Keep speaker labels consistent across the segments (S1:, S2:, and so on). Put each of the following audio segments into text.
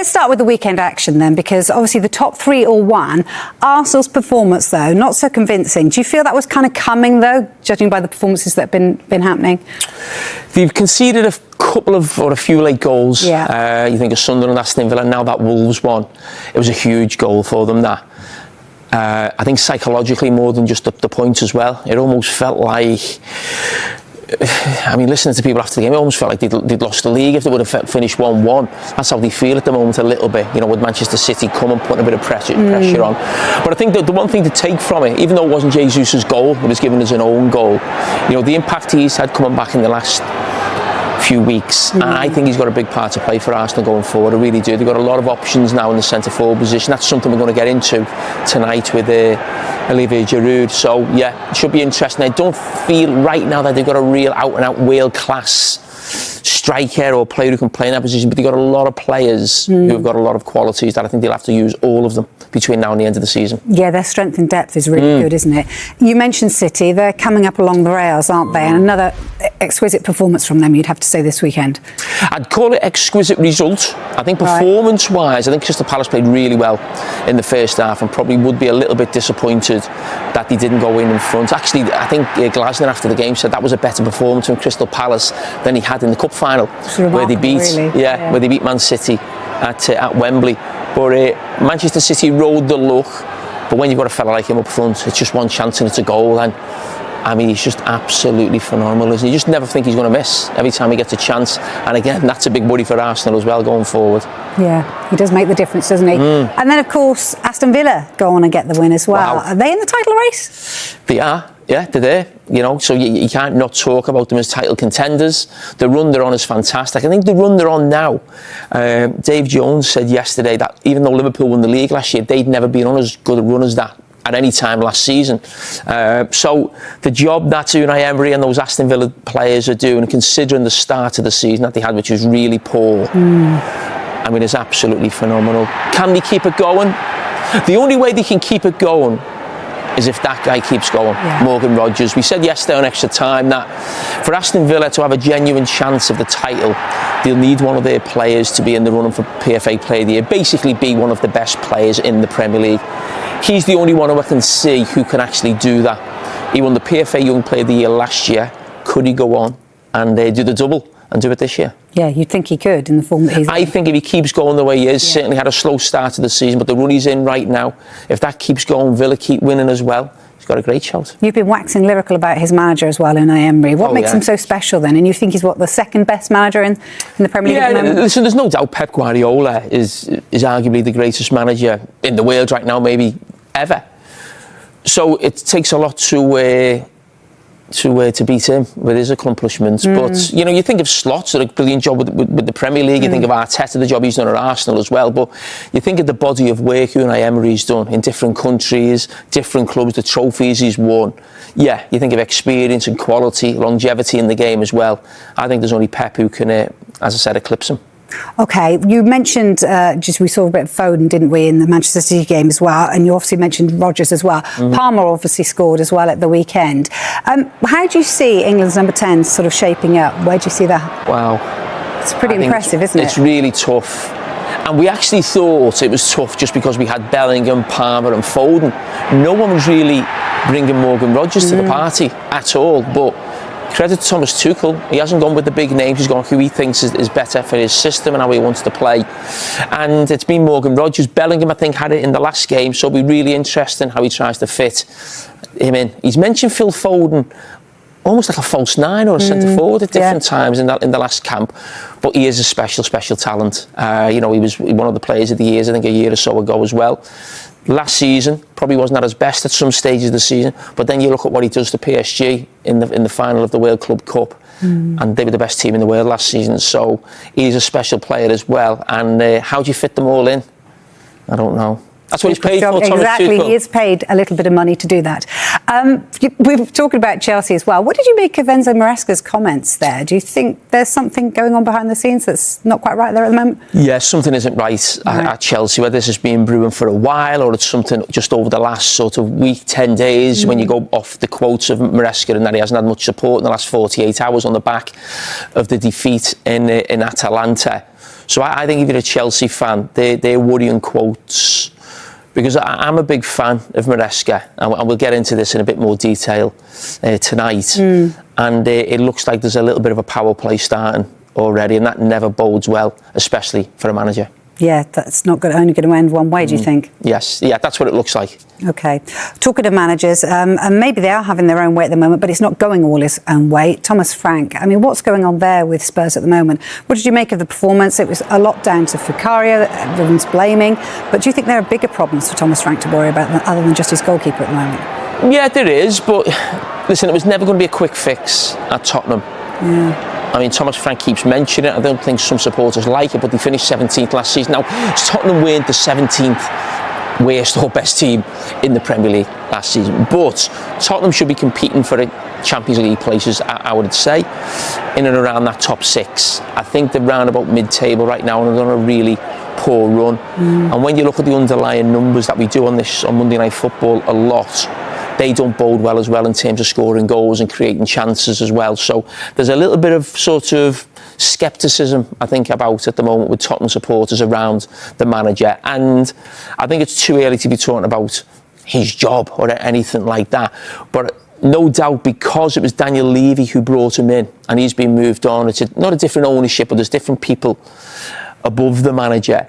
S1: Let's start with the weekend action then, because obviously the top three all won. Arsenal's performance, though, not so convincing. Do you feel that was kind of coming, though, judging by the performances that have been happening?
S2: They've conceded a few late goals.
S1: Yeah.
S2: You think of Sunderland, Aston Villa, now that Wolves one. It was a huge goal for them, that. I think psychologically more than just the points as well. It almost felt like... I mean, listening to people after the game, it almost felt like they'd lost the league if they would have finished 1-1. That's how they feel at the moment a little bit, you know, with Manchester City coming, putting a bit of pressure on. But I think that the one thing to take from it, even though it wasn't Jesus' goal, it was given as an own goal, you know, the impact he's had coming back in the last few weeks, and I think he's got a big part to play for Arsenal going forward. I really do. They've got a lot of options now in the centre forward position. That's something we're going to get into tonight with Carragher and Giroud. So yeah, it should be interesting. I don't feel right now that they've got a real out and out world class striker or player who can play in that position, but they've got a lot of players who have got a lot of qualities that I think they'll have to use all of them between now and the end of the season.
S1: Yeah, their strength in depth is really good, isn't it? You mentioned City, they're coming up along the rails, aren't they? And another exquisite performance from them, you'd have to say, this weekend.
S2: I'd call it exquisite result. I think performance-wise, I think Crystal Palace played really well in the first half and probably would be a little bit disappointed that they didn't go in front. Actually, I think Glasner after the game said that was a better performance from Crystal Palace than he had in the cup final, where they beat where they beat Man City at Wembley. But Manchester City rode the luck, but when you've got a fella like him up front, it's just one chance and it's a goal. And I mean, he's just absolutely phenomenal, isn't he? You just never think he's going to miss every time he gets a chance. And again, that's a big worry for Arsenal as well going forward.
S1: Yeah, he does make the difference, doesn't he? And then, of course, Aston Villa go on and get the win as well. Wow. Are they in the title race?
S2: They are. Yeah, they're there, you know, so you can't not talk about them as title contenders. The run they're on is fantastic. I think the run they're on now, Dave Jones said yesterday that even though Liverpool won the league last year, they'd never been on as good a run as that at any time last season. So the job that Unai Emery and those Aston Villa players are doing, considering the start of the season that they had, which was really poor, I mean, it's absolutely phenomenal. Can they keep it going? The only way they can keep it going is if that guy keeps going, Morgan Rogers. We said yesterday on Extra Time that for Aston Villa to have a genuine chance of the title, they'll need one of their players to be in the running for PFA Player of the Year, basically be one of the best players in the Premier League. He's the only one who I can see who can actually do that. He won the PFA Young Player of the Year last year. Could he go on and do the double and do it this year?
S1: Yeah, you'd think he could in the form that he's in.
S2: I think if he keeps going the way he is, certainly had a slow start to the season, but the run he's in right now, if that keeps going, Villa keep winning as well, he's got a great shot.
S1: You've been waxing lyrical about his manager as well, Unai Emery. What makes him so special then? And you think he's, what, the second best manager in the Premier League at the moment?
S2: Listen, there's no doubt Pep Guardiola is arguably the greatest manager in the world right now, maybe ever. So it takes a lot to beat him with his accomplishments. But, you know, you think of Slot, did a brilliant job with the Premier League. You think of Arteta, the job he's done at Arsenal as well. But you think of the body of work Unai Emery's done in different countries, different clubs, the trophies he's won. Yeah, you think of experience and quality, longevity in the game as well. I think there's only Pep who can, as I said, eclipse him.
S1: OK, you mentioned, we saw a bit of Foden, didn't we, in the Manchester City game as well, and you obviously mentioned Rodgers as well. Palmer obviously scored as well at the weekend. How do you see England's number 10 sort of shaping up? Where do you see that?
S2: Wow.
S1: It's pretty impressive, isn't it?
S2: It's really tough. And we actually thought it was tough just because we had Bellingham, Palmer and Foden. No one was really bringing Morgan Rodgers to the party at all, but credit to Thomas Tuchel. He hasn't gone with the big names. He's gone who he thinks is better for his system and how he wants to play. And it's been Morgan Rodgers. Bellingham, I think, had it in the last game, so it'll be really interesting how he tries to fit him in. He's mentioned Phil Foden almost like a false nine or a centre forward at different times in the last camp. But he is a special talent. You know, he was one of the players of the years, I think, a year or so ago as well. Last season probably wasn't at his best at some stages of the season, but then you look at what he does to PSG in the final of the World Club Cup, and they were the best team in the world last season. So he's a special player as well. And how do you fit them all in? I don't know. That's what he's paid for.
S1: Exactly, he is paid a little bit of money to do that. We were talking about Chelsea as well. What did you make of Enzo Maresca's comments there? Do you think there's something going on behind the scenes that's not quite right there at the moment?
S2: Yeah, something isn't right at Chelsea, whether this has been brewing for a while or it's something just over the last sort of week, 10 days, when you go off the quotes of Maresca and that he hasn't had much support in the last 48 hours on the back of the defeat in Atalanta. So I think if you're a Chelsea fan, they're worrying quotes, because I'm a big fan of Maresca, and we'll get into this in a bit more detail tonight. And it looks like there's a little bit of a power play starting already, and that never bodes well, especially for a manager.
S1: Yeah, that's not only going to end one way, do you think?
S2: Yes, yeah, that's what it looks like.
S1: Okay. Talking of managers, and maybe they are having their own way at the moment, but it's not going all his own way. Thomas Frank, I mean, what's going on there with Spurs at the moment? What did you make of the performance? It was a lot down to Carragher, everyone's blaming. But do you think there are bigger problems for Thomas Frank to worry about other than just his goalkeeper at the moment?
S2: Yeah, there is, but listen, it was never going to be a quick fix at Tottenham.
S1: Yeah.
S2: I mean, Thomas Frank keeps mentioning it. I don't think some supporters like it, but they finished 17th last season. Now, Tottenham weren't the 17th worst or best team in the Premier League last season, but Tottenham should be competing for the Champions League places, I would say, in and around that top 6. I think they're round about mid-table right now, and they're on a really poor run. And when you look at the underlying numbers that we do on Monday Night Football a lot, they don't bode well as well in terms of scoring goals and creating chances as well. So there's a little bit of sort of scepticism, I think, about at the moment with Tottenham supporters around the manager. And I think it's too early to be talking about his job or anything like that. But no doubt, because it was Daniel Levy who brought him in and he's been moved on, it's not a different ownership, but there's different people above the manager.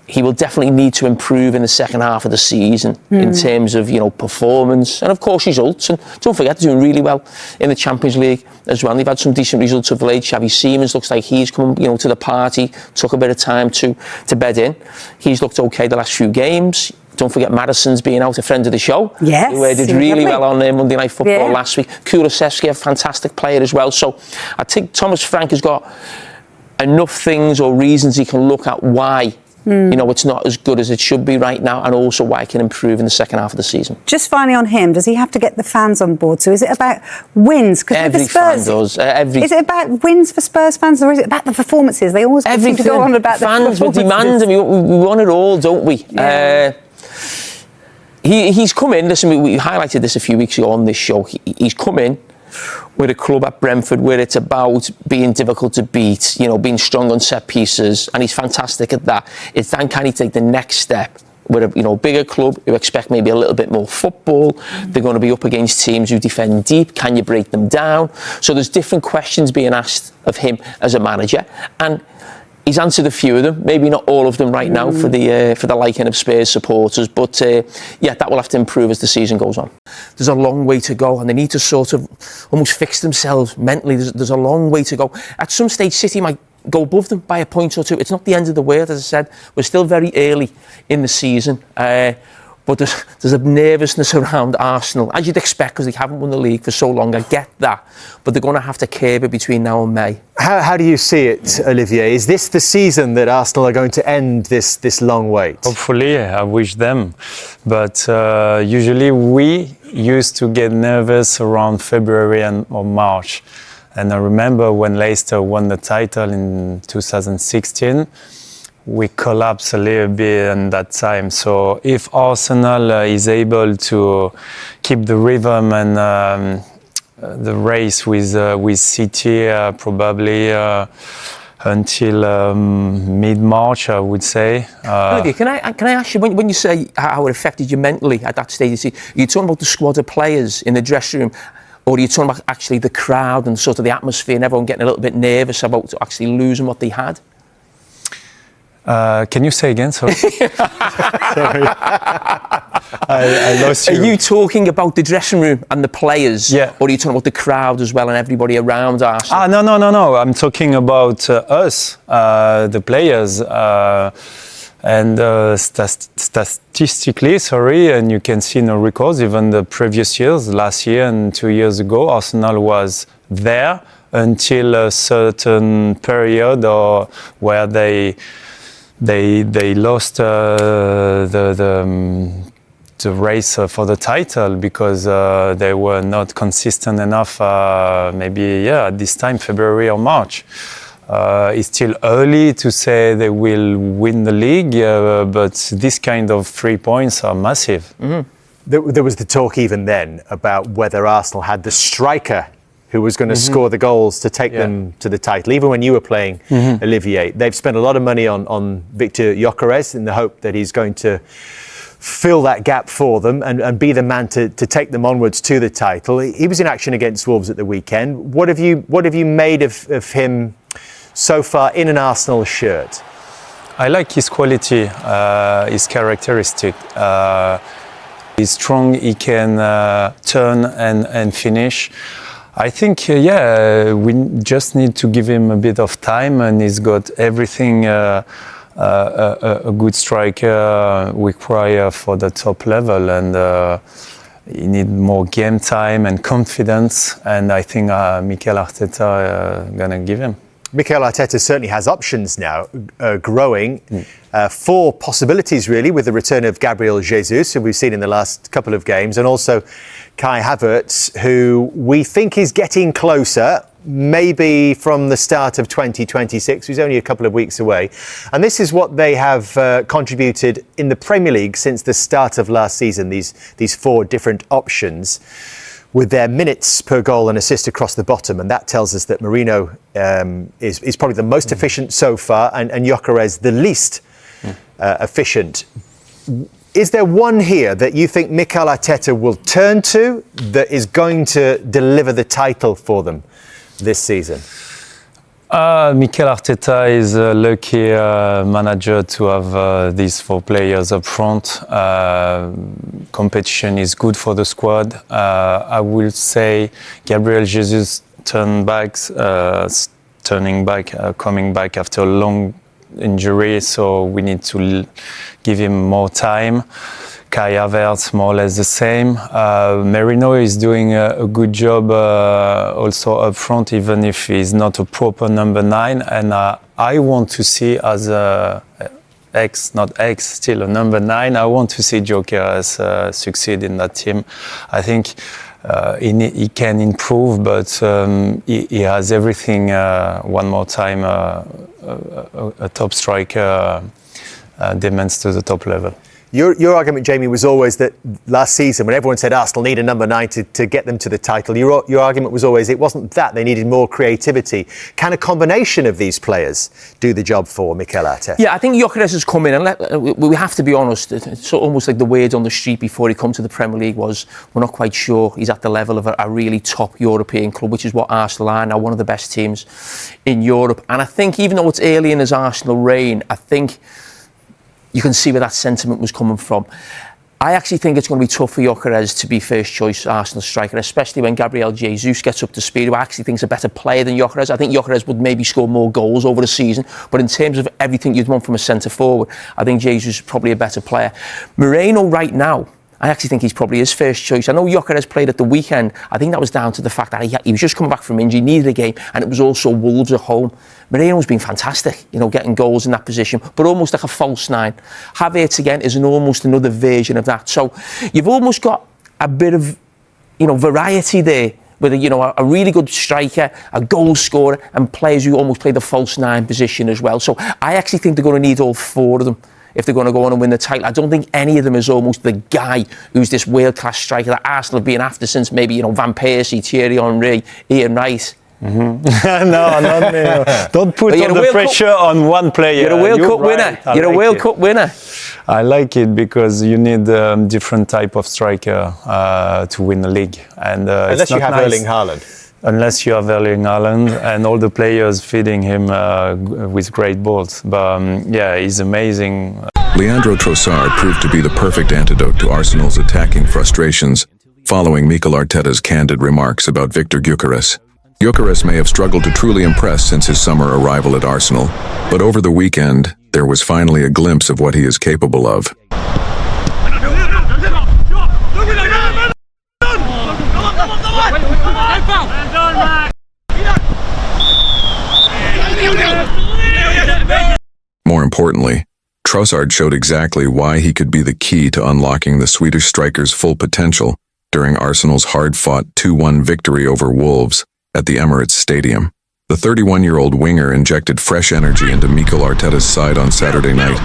S2: He will definitely need to improve in the second half of the season in terms of, performance and, of course, results. And don't forget, they're doing really well in the Champions League as well. And they've had some decent results of late. Xavi Simons looks like he's come, to the party, took a bit of time to bed in. He's looked okay the last few games. Don't forget Maddison's being out, a friend of the show.
S1: Yes.
S2: Who did really well on Monday Night Football last week. Kulusevski, a fantastic player as well. So I think Thomas Frank has got enough things or reasons he can look at why it's not as good as it should be right now, and also why it can improve in the second half of the season.
S1: Just finally on him, does he have to get the fans on board? So is it about wins?
S2: Every fan does.
S1: Is it about wins for Spurs fans, or is it about the performances? They always seem to go on about the performances.
S2: Fans will demand, and we want it all, don't we? Yeah. He's come in, listen, we highlighted this a few weeks ago on this show. He's come in with a club at Brentford where it's about being difficult to beat, being strong on set pieces, and he's fantastic at that. It's then, can he take the next step with a bigger club who expect maybe a little bit more football? They're going to be up against teams who defend deep. Can you break them down? So there's different questions being asked of him as a manager, and he's answered a few of them, maybe not all of them right now for the liking of Spurs supporters, but that will have to improve as the season goes on. There's a long way to go, and they need to sort of almost fix themselves mentally. There's a long way to go. At some stage, City might go above them by a point or two. It's not the end of the world, as I said. We're still very early in the season. But there's a nervousness around Arsenal, as you'd expect, because they haven't won the league for so long. I get that. But they're going to have to curb it between now and May.
S3: How do you see it, Olivier? Is this the season that Arsenal are going to end this long wait?
S4: Hopefully, I wish them. But usually we used to get nervous around February or March. And I remember when Leicester won the title in 2016, we collapsed a little bit in that time. So if Arsenal is able to keep the rhythm and the race with City probably until mid-March, I would say.
S2: Olivier, can I ask you, when you say how it affected you mentally at that stage, are you talking about the squad of players in the dressing room, or are you talking about actually the crowd and sort of the atmosphere and everyone getting a little bit nervous about actually losing what they had?
S4: Can you say again? Sorry. Sorry. I lost you.
S2: Are you talking about the dressing room and the players?
S4: Yeah.
S2: Or are you talking about the crowd as well and everybody around Arsenal?
S4: No. I'm talking about us, the players. And statistically, and you can see in the records, even the previous years, last year and 2 years ago, Arsenal was there until a certain period where they lost the race for the title because they were not consistent enough, at this time, February or March. It's still early to say they will win the league, but this kind of 3 points are massive.
S3: Mm-hmm. There was the talk even then about whether Arsenal had the striker who was going to score the goals to take them to the title, even when you were playing, Olivier. They've spent a lot of money on Victor Gyökeres in the hope that he's going to fill that gap for them and be the man to take them onwards to the title. He was in action against Wolves at the weekend. What have you made of him so far in an Arsenal shirt?
S4: I like his quality, his characteristic. He's strong, he can turn and finish. I think, we just need to give him a bit of time, and he's got everything a good striker require for the top level, and he need more game time and confidence, and I think Mikel Arteta gonna give him.
S3: Mikel Arteta certainly has options now, growing. 4 possibilities really, with the return of Gabriel Jesus, who we've seen in the last couple of games, and also Kai Havertz, who we think is getting closer, maybe from the start of 2026, who's only a couple of weeks away. And this is what they have contributed in the Premier League since the start of last season, these 4 different options, with their minutes per goal and assist across the bottom. And that tells us that Merino is probably the most efficient so far, and Gyökeres the least efficient. Is there one here that you think Mikel Arteta will turn to that is going to deliver the title for them this season?
S4: Mikel Arteta is a lucky manager to have these 4 players up front. Competition is good for the squad. I will say Gabriel Jesus coming back after a long injury, so we need to give him more time. Kai Havertz, more or less the same. Merino is doing a good job also up front, even if he's not a proper number 9. And I want to see as still a number 9. I want to see Gyökeres succeed in that team. I think he can improve, but he has everything. One more time, a top striker demands to the top level.
S3: Your argument, Jamie, was always that last season, when everyone said Arsenal need a number 9 to get them to the title, your argument was always it wasn't that, they needed more creativity. Can a combination of these players do the job for Mikel Arteta?
S2: Yeah, I think Gyökeres has come in, and we have to be honest, it's almost like the word on the street before he come to the Premier League was, we're not quite sure he's at the level of a really top European club, which is what Arsenal are now, one of the best teams in Europe. And I think even though it's early in his Arsenal reign, I think you can see where that sentiment was coming from. I actually think it's going to be tough for Gyökeres to be first choice Arsenal striker, especially when Gabriel Jesus gets up to speed, who I actually think is a better player than Gyökeres. I think Gyökeres would maybe score more goals over the season, but in terms of everything you'd want from a centre forward, I think Jesus is probably a better player. Moreno right now, I actually think he's probably his first choice. I know Gyökeres played at the weekend. I think that was down to the fact that he was just coming back from injury, needed a game, and it was also Wolves at home. Moreno's been fantastic, getting goals in that position, but almost like a false 9. Havertz again is almost another version of that. So you've almost got a bit of, variety there with a really good striker, a goal scorer, and players who almost play the false 9 position as well. So I actually think they're going to need all 4 of them if they're going to go on and win the title. I don't think any of them is almost the guy who's this world-class striker that Arsenal have been after since maybe, Van Persie, Thierry Henry, Ian Wright.
S4: Mm-hmm. No, not me. Don't put all the pressure on one player.
S2: You're a World Cup winner. You're a World Cup winner.
S4: I like it because you need different type of striker to win the league. And
S3: unless you have Erling Haaland.
S4: Unless you have Erling Haaland and all the players feeding him with great balls. But he's amazing.
S5: Leandro Trossard proved to be the perfect antidote to Arsenal's attacking frustrations, following Mikel Arteta's candid remarks about Victor Gyökeres. Gyökeres may have struggled to truly impress since his summer arrival at Arsenal, but over the weekend, there was finally a glimpse of what he is capable of. More importantly, Trossard showed exactly why he could be the key to unlocking the Swedish striker's full potential during Arsenal's hard-fought 2-1 victory over Wolves at the Emirates Stadium. The 31-year-old winger injected fresh energy into Mikel Arteta's side on Saturday night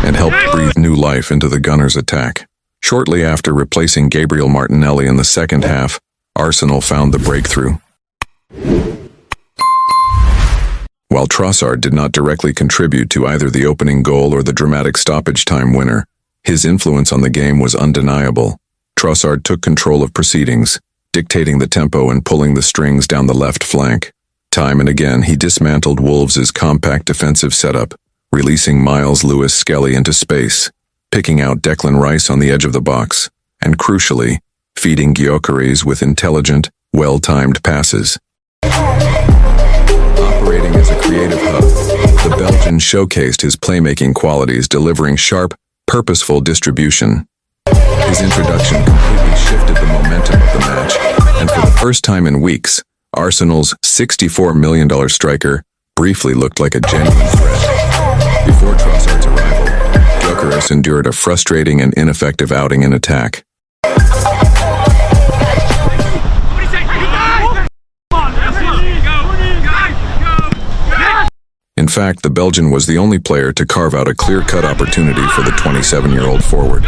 S5: and helped breathe new life into the Gunners' attack. Shortly after replacing Gabriel Martinelli in the second half, Arsenal found the breakthrough. While Trossard did not directly contribute to either the opening goal or the dramatic stoppage time winner, his influence on the game was undeniable. Trossard took control of proceedings, dictating the tempo and pulling the strings down the left flank. Time and again, he dismantled Wolves' compact defensive setup, releasing Miles Lewis-Skelly into space, picking out Declan Rice on the edge of the box, and crucially, feeding Gyökeres with intelligent, well-timed passes. Operating as a creative hub, the Belgian showcased his playmaking qualities, delivering sharp, purposeful distribution. His introduction completely shifted the momentum of the match, and for the first time in weeks, Arsenal's $64 million striker briefly looked like a genuine threat. Before Trossard's arrival, Gyökeres endured a frustrating and ineffective outing in attack. In fact, the Belgian was the only player to carve out a clear-cut opportunity for the 27-year-old forward,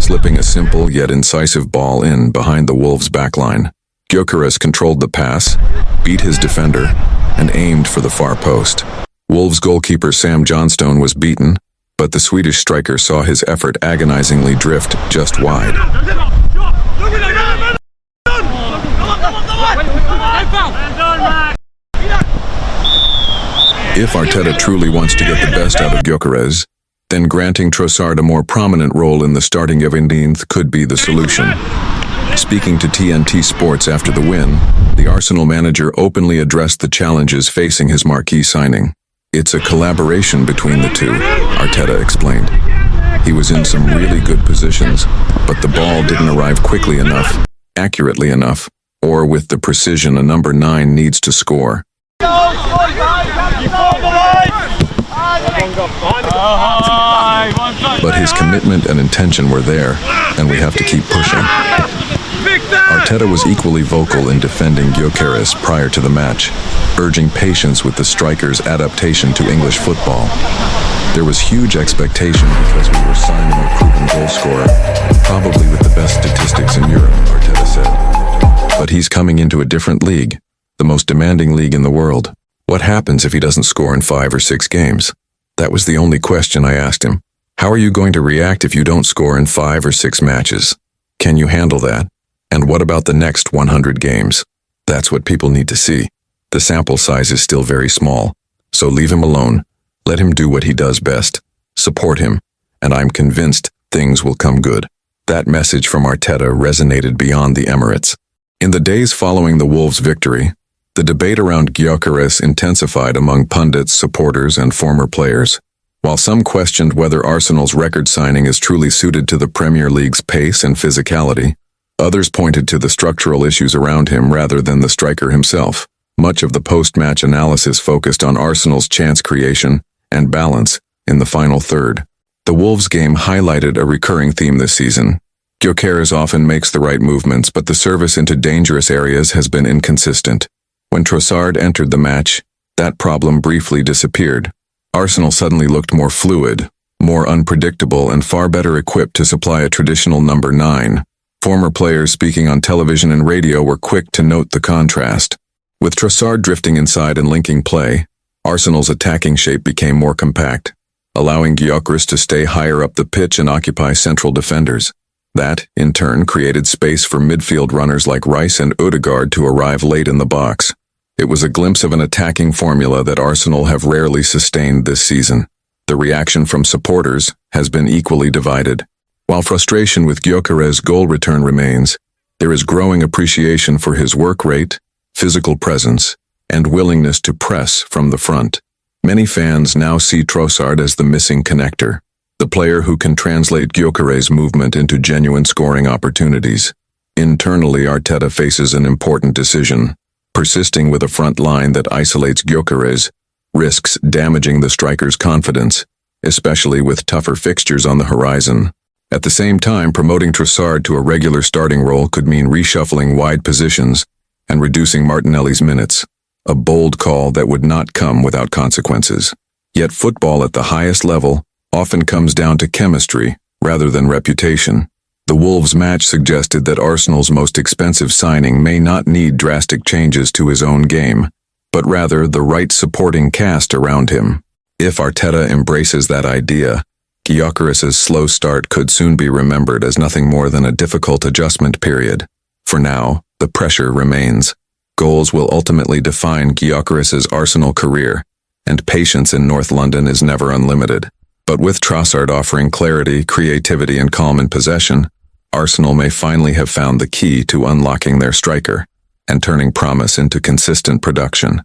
S5: slipping a simple yet incisive ball in behind the Wolves' backline. Gyökeres controlled the pass, beat his defender, and aimed for the far post. Wolves goalkeeper Sam Johnstone was beaten, but the Swedish striker saw his effort agonizingly drift just wide. If Arteta truly wants to get the best out of Gyökeres, then granting Trossard a more prominent role in the starting 11th could be the solution. Speaking to TNT Sports after the win, the Arsenal manager openly addressed the challenges facing his marquee signing. "It's a collaboration between the two," Arteta explained. "He was in some really good positions, but the ball didn't arrive quickly enough, accurately enough, or with the precision a number 9 needs to score." But his commitment and intention were there, and we have to keep pushing. Arteta was equally vocal in defending Gyökeres prior to the match, urging patience with the striker's adaptation to English football. "There was huge expectation because we were signing a proven goal scorer, probably with the best statistics in Europe," Arteta said. "But he's coming into a different league, the most demanding league in the world. What happens if he doesn't score in 5 or 6 games? That was the only question I asked him. How are you going to react if you don't score in 5 or 6 matches? Can you handle that? And what about the next 100 games? That's what people need to see. The sample size is still very small, so leave him alone. Let him do what he does best. Support him, and I'm convinced things will come good." That message from Arteta resonated beyond the Emirates. In the days following the Wolves' victory, the debate around Gyökeres intensified among pundits, supporters, and former players. While some questioned whether Arsenal's record signing is truly suited to the Premier League's pace and physicality, others pointed to the structural issues around him rather than the striker himself. Much of the post-match analysis focused on Arsenal's chance creation and balance in the final third. The Wolves game highlighted a recurring theme this season. Gyökeres often makes the right movements, but the service into dangerous areas has been inconsistent. When Trossard entered the match, that problem briefly disappeared. Arsenal suddenly looked more fluid, more unpredictable, and far better equipped to supply a traditional number 9. Former players speaking on television and radio were quick to note the contrast. With Trossard drifting inside and linking play, Arsenal's attacking shape became more compact, allowing Gyökeres to stay higher up the pitch and occupy central defenders. That, in turn, created space for midfield runners like Rice and Ødegaard to arrive late in the box. It was a glimpse of an attacking formula that Arsenal have rarely sustained this season. The reaction from supporters has been equally divided. While frustration with Gyökeres' goal return remains, there is growing appreciation for his work rate, physical presence, and willingness to press from the front. Many fans now see Trossard as the missing connector, the player who can translate Gyökeres' movement into genuine scoring opportunities. Internally, Arteta faces an important decision. Persisting with a front line that isolates Gyökeres risks damaging the striker's confidence, especially with tougher fixtures on the horizon. At the same time, promoting Trossard to a regular starting role could mean reshuffling wide positions and reducing Martinelli's minutes, a bold call that would not come without consequences. Yet football at the highest level often comes down to chemistry rather than reputation. The Wolves match suggested that Arsenal's most expensive signing may not need drastic changes to his own game, but rather the right supporting cast around him. If Arteta embraces that idea, Gyökeres's slow start could soon be remembered as nothing more than a difficult adjustment period. For now, the pressure remains. Goals will ultimately define Gyökeres's Arsenal career, and patience in North London is never unlimited. But with Trossard offering clarity, creativity, and calm in possession, Arsenal may finally have found the key to unlocking their striker and turning promise into consistent production.